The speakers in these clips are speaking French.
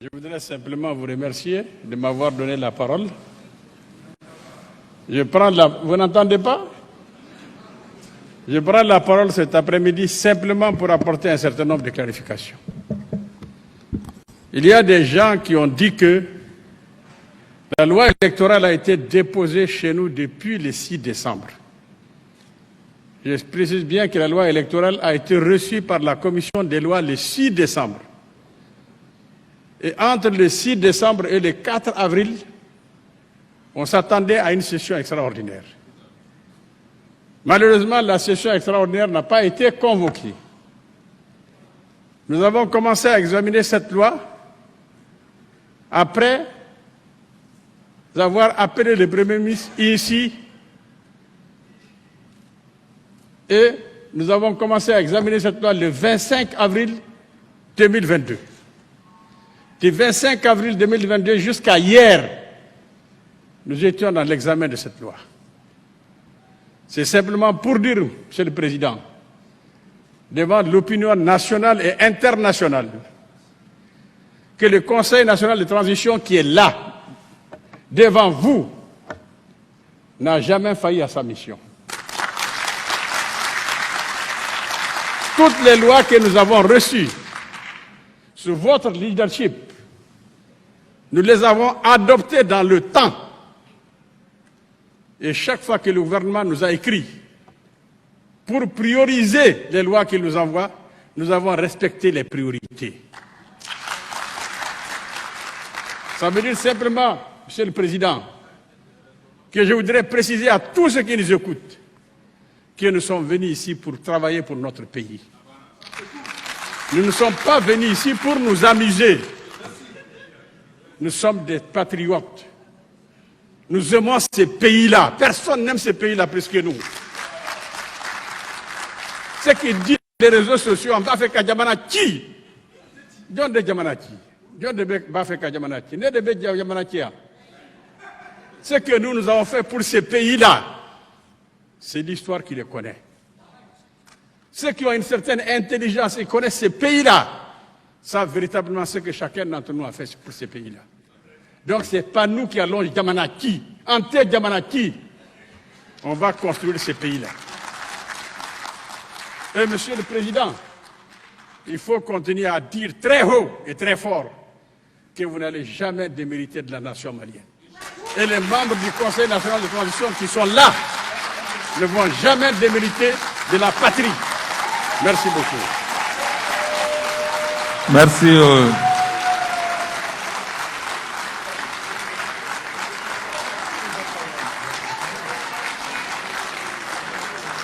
Je voudrais simplement vous remercier de m'avoir donné la parole. Vous n'entendez pas? Je prends la parole cet après-midi simplement pour apporter un certain nombre de clarifications. Il y a des gens qui ont dit que la loi électorale a été déposée chez nous depuis le 6 décembre. Je précise bien que la loi électorale a été reçue par la commission des lois le 6 décembre. Et entre le 6 décembre et le 4 avril, on s'attendait à une session extraordinaire. Malheureusement, la session extraordinaire n'a pas été convoquée. Nous avons commencé à examiner cette loi après avoir appelé le Premier ministre ici et nous avons commencé à examiner cette loi le 25 avril 2022. Du 25 avril 2022 jusqu'à hier, nous étions dans l'examen de cette loi. C'est simplement pour dire, Monsieur le Président, devant l'opinion nationale et internationale, que le Conseil national de transition qui est là, devant vous, n'a jamais failli à sa mission. Toutes les lois que nous avons reçues sous votre leadership, nous les avons adoptées dans le temps. Et chaque fois que le gouvernement nous a écrit pour prioriser les lois qu'il nous envoie, nous avons respecté les priorités. Ça veut dire simplement, Monsieur le Président, que je voudrais préciser à tous ceux qui nous écoutent que nous sommes venus ici pour travailler pour notre pays. Nous ne sommes pas venus ici pour nous amuser. Nous sommes des patriotes. Nous aimons ces pays-là. Personne n'aime ces pays-là plus que nous. Ce qui dit les réseaux sociaux, on va faire Kadjamanachi. John de Djamanachi. John de va faire Kadjamanachi. Ne de Djamanachi. Ce que nous avons fait pour ces pays-là, c'est l'histoire qui les connaît. Ceux qui ont une certaine intelligence et connaissent ces pays-là, savent véritablement ce que chacun d'entre nous a fait pour ces pays-là. Donc ce n'est pas nous qui allons Djamanaki, anti-Djamanaki. On va construire ces pays-là. Et Monsieur le Président, il faut continuer à dire très haut et très fort que vous n'allez jamais démériter de la nation malienne. Et les membres du Conseil national de transition qui sont là ne vont jamais démériter de la patrie. Merci beaucoup. Merci.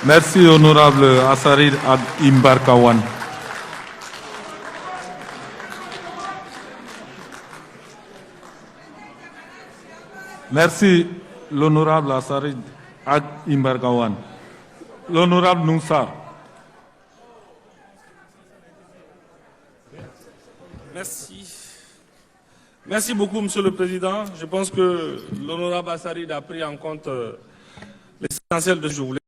Merci, honorable Assarid Ad Imbarkawan. Merci, l'honorable Assarid Ad Imbarkawan. L'honorable Noussar. Merci beaucoup, Monsieur le Président. Je pense que l'honorable Assarid a pris en compte l'essentiel de ce que je voulais.